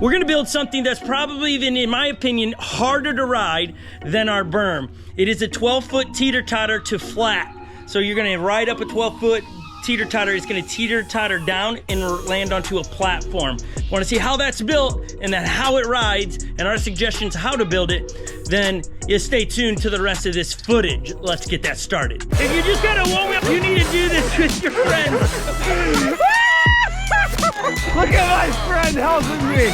We're gonna build something that's probably even, in my opinion, harder to ride than our berm. It is a 12-foot teeter totter to flat. So you're gonna ride up a 12-foot teeter totter. It's gonna teeter totter down and land onto a platform. Want to see how that's built and then how it rides and our suggestions how to build it, then you stay tuned to the rest of this footage. Let's get that started. If you just gotta warm up, you need to do this with your friends. Look at my friend helping me.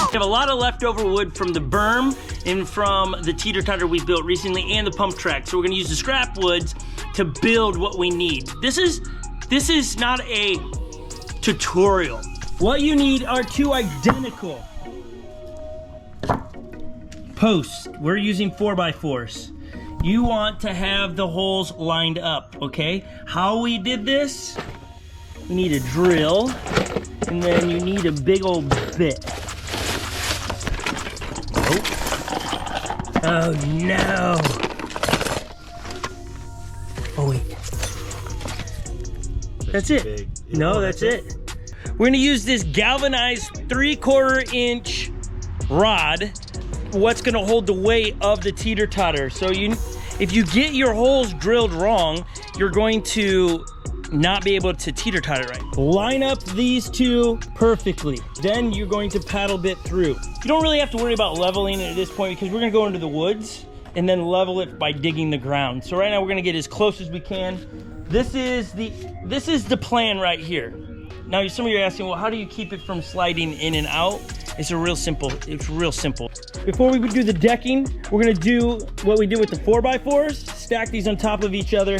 We have a lot of leftover wood from the berm and from the teeter totter we built recently and the pump track. So we're gonna use the scrap woods to build what we need. This is not a tutorial. What you need are two identical posts. We're using 4x4s. You want to have the holes lined up, okay? How we did this, you need a drill, and then you need a big old bit. Oh no. Oh wait. That's it. No, that's it. We're gonna use this galvanized 3/4 inch rod. What's gonna hold the weight of the teeter totter. So if you get your holes drilled wrong, you're going to not be able to teeter totter right. Line up these two perfectly. Then you're going to paddle bit through. You don't really have to worry about leveling it at this point because we're gonna go into the woods and then level it by digging the ground. So right now we're gonna get as close as we can. This is the plan right here. Now some of you are asking, well, how do you keep it from sliding in and out? It's real simple. Before we do the decking, we're gonna do what we did with the 4x4s, stack these on top of each other,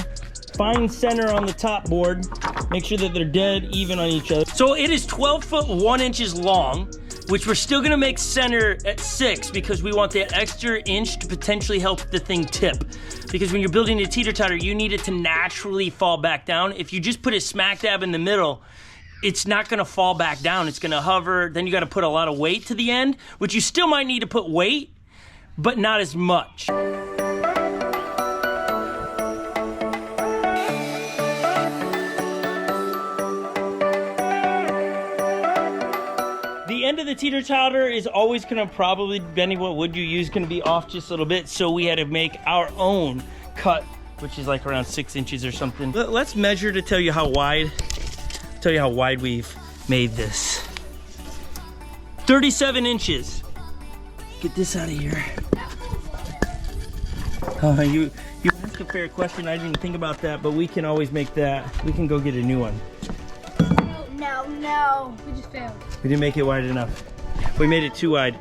find center on the top board, make sure that they're dead even on each other. So it is 12 foot 1 inches long, which we're still gonna make center at 6 because we want that extra inch to potentially help the thing tip. Because when you're building a teeter totter, you need it to naturally fall back down. If you just put it smack dab in the middle, it's not gonna fall back down. It's gonna hover. Then you gotta put a lot of weight to the end, which you still might need to put weight, but not as much. The end of the teeter totter is always gonna probably, depending what wood you use, gonna be off just a little bit. So we had to make our own cut, which is like around 6 inches or something. Let's measure to tell you how wide we've made this. 37 inches. Get this out of here. You asked a fair question. I didn't think about that, but we can always make that. We can go get a new one. No, we just failed. We didn't make it wide enough. We made it too wide.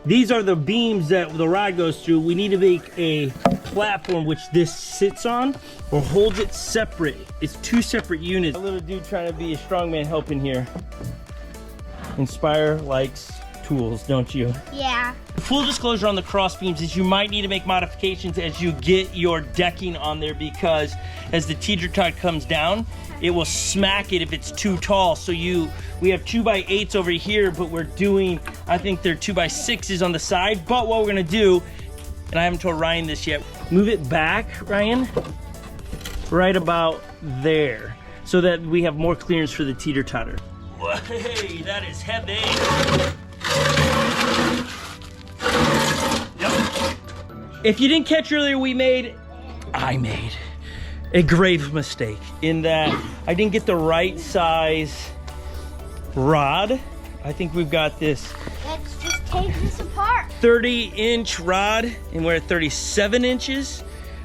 These are the beams that the rod goes through. We need to make a platform which this sits on or holds it separate. It's two separate units. A little dude trying to be a strongman helping here. Inspire likes tools, don't you? Yeah. Full disclosure on the cross beams is you might need to make modifications as you get your decking on there because as the teeter totter comes down, it will smack it if it's too tall. So we have 2x8s over here, but we're doing, I think they're 2x6s on the side. But what we're gonna do, and I haven't told Ryan this yet, move it back, Ryan, right about there, so that we have more clearance for the teeter totter. Hey, that is heavy. Yep. If you didn't catch earlier, I made a grave mistake in that I didn't get the right size rod. I think we've got this. Let's just take this apart. 30-inch rod, and we're at 37 inches.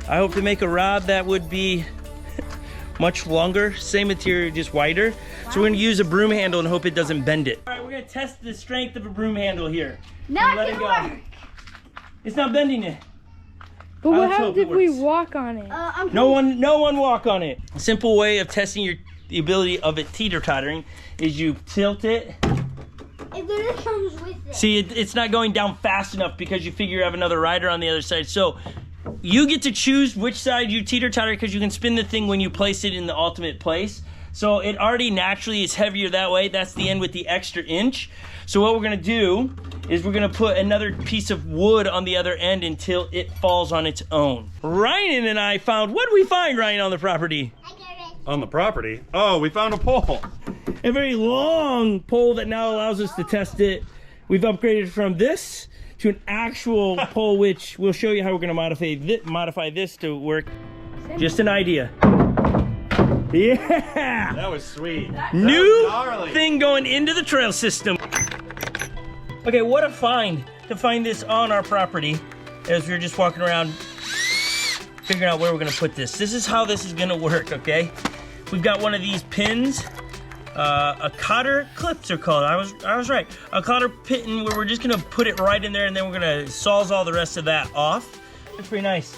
I hope to make a rod that would be much longer, same material, just wider. Wow. So we're gonna use a broom handle and hope it doesn't bend it. All right, we're gonna test the strength of a broom handle here. Not let it go. Work. It's not bending it. But what happens if we walk on it? No one walk on it. A simple way of testing the ability of it teeter tottering is you tilt it. It literally comes with it. See, it's not going down fast enough because you figure you have another rider on the other side. So you get to choose which side you teeter totter because you can spin the thing when you place it in the ultimate place. So it already naturally is heavier that way. That's the end with the extra inch. So what we're gonna do is we're gonna put another piece of wood on the other end until it falls on its own. Ryan and I found, what did we find, Ryan, on the property? On the property? Oh, we found a pole. A very long pole that now allows us to test it We've upgraded from this to an actual pole, which we'll show you how we're gonna modify this to work. Just an idea. Yeah! That was sweet. New thing going into the trail system. Okay, what a find to find this on our property as we were just walking around figuring out where we're gonna put this. This is how this is gonna work, okay? We've got one of these pins, a cotter clips are called. I was right. A cotter pin where we're just gonna put it right in there and then we're gonna sawzall the rest of that off. That's pretty nice.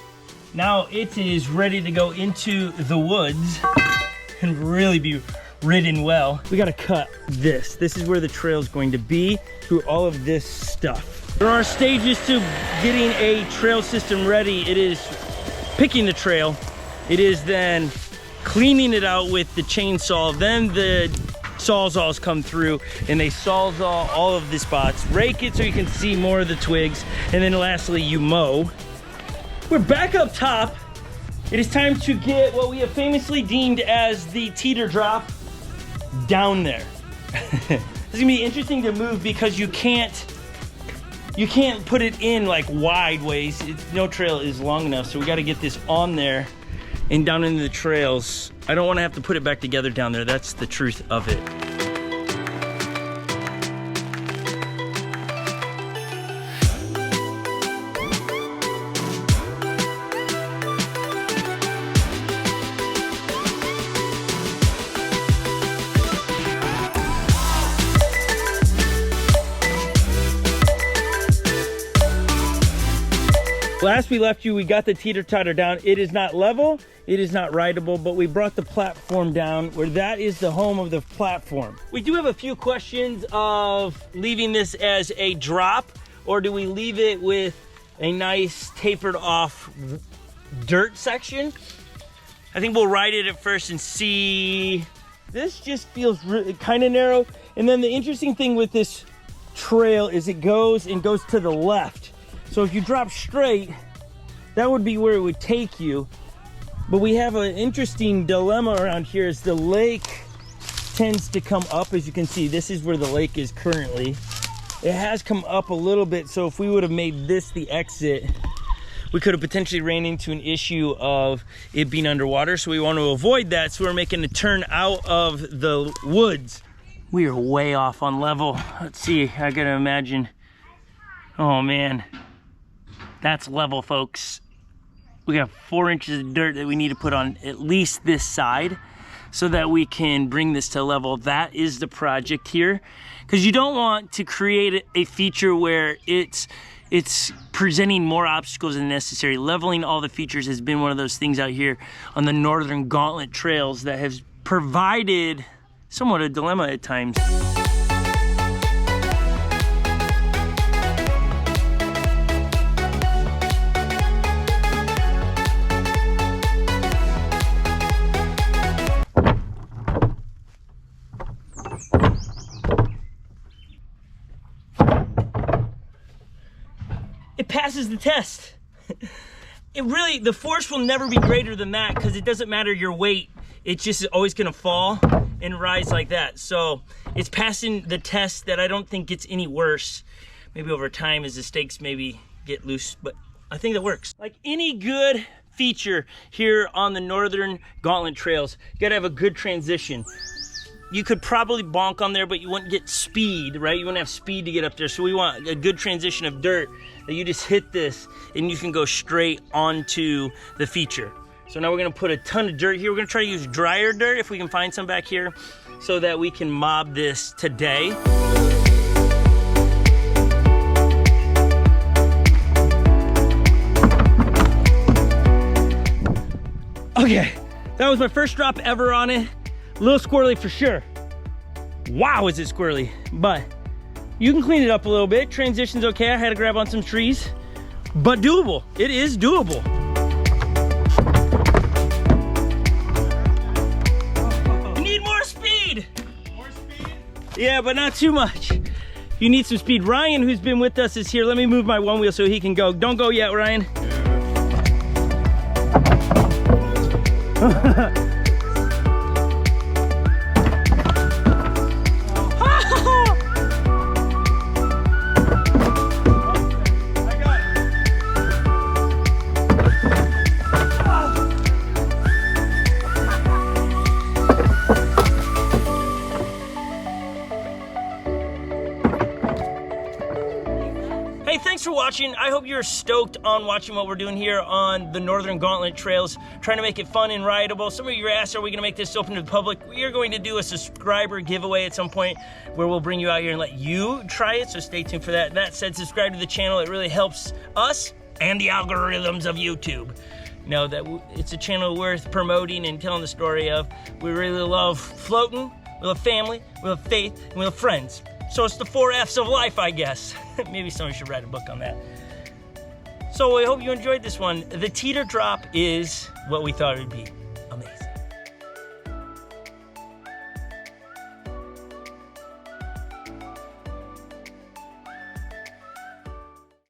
Now it is ready to go into the woods and really be ridden well. We gotta cut this. This is where the trail is going to be through all of this stuff. There are stages to getting a trail system ready. It is picking the trail. It is then cleaning it out with the chainsaw. Then the sawzalls come through and they sawzall all of the spots, rake it so you can see more of the twigs, and then lastly you mow. We're back up top. It is time to get what we have famously deemed as the teeter drop down there. It's gonna be interesting to move because you can't put it in like wide ways. No trail is long enough, so we got to get this on there and down into the trails. I don't want to have to put it back together down there. That's the truth of it. Last we left you, we got the Teeter Totter down. It is not level, it is not rideable, but we brought the platform down where that is the home of the platform. We do have a few questions of leaving this as a drop, or do we leave it with a nice tapered off dirt section? I think we'll ride it at first and see. This just feels kind of narrow. And then the interesting thing with this trail is it goes to the left. So if you drop straight, that would be where it would take you. But we have an interesting dilemma around here as the lake tends to come up. As you can see, this is where the lake is currently. It has come up a little bit, so if we would have made this the exit, we could have potentially ran into an issue of it being underwater. So we want to avoid that, so we're making a turn out of the woods. We are way off on level. Let's see, I gotta imagine. Oh man. That's level, folks. We got 4 inches of dirt that we need to put on at least this side so that we can bring this to level. That is the project here. Because you don't want to create a feature where it's presenting more obstacles than necessary. Leveling all the features has been one of those things out here on the Northern Gauntlet trails that has provided somewhat a dilemma at times. It passes the test. It really, the force will never be greater than that because it doesn't matter your weight. It's just always gonna fall and rise like that. So it's passing the test that I don't think gets any worse. Maybe over time as the stakes maybe get loose, but I think that works. Like any good feature here on the Northern Gauntlet trails, you gotta have a good transition. You could probably bonk on there, but you wouldn't get speed, right? You wouldn't have speed to get up there. So we want a good transition of dirt that you just hit this and you can go straight onto the feature. So now we're gonna put a ton of dirt here. We're gonna try to use drier dirt if we can find some back here so that we can mob this today. Okay, that was my first drop ever on it. A little squirrely for sure. Wow, is it squirrely. But you can clean it up a little bit. Transition's okay. I had to grab on some trees, but doable. It is doable. You need more speed. More speed? Yeah, but not too much. You need some speed. Ryan, who's been with us, is here. Let me move my one wheel so he can go. Don't go yet, Ryan. Hey, thanks for watching. I hope you're stoked on watching what we're doing here on the Northern Gauntlet Trails, trying to make it fun and rideable. Some of you asked, are we gonna make this open to the public? We are going to do a subscriber giveaway at some point where we'll bring you out here and let you try it, so stay tuned for that. That said, subscribe to the channel. It really helps us and the algorithms of YouTube. You know, that it's a channel worth promoting and telling the story of. We really love floating, we love family, we love faith, and we love friends. So it's the 4 F's of life, I guess. Maybe somebody should write a book on that. So I hope you enjoyed this one. The teeter drop is what we thought it would be.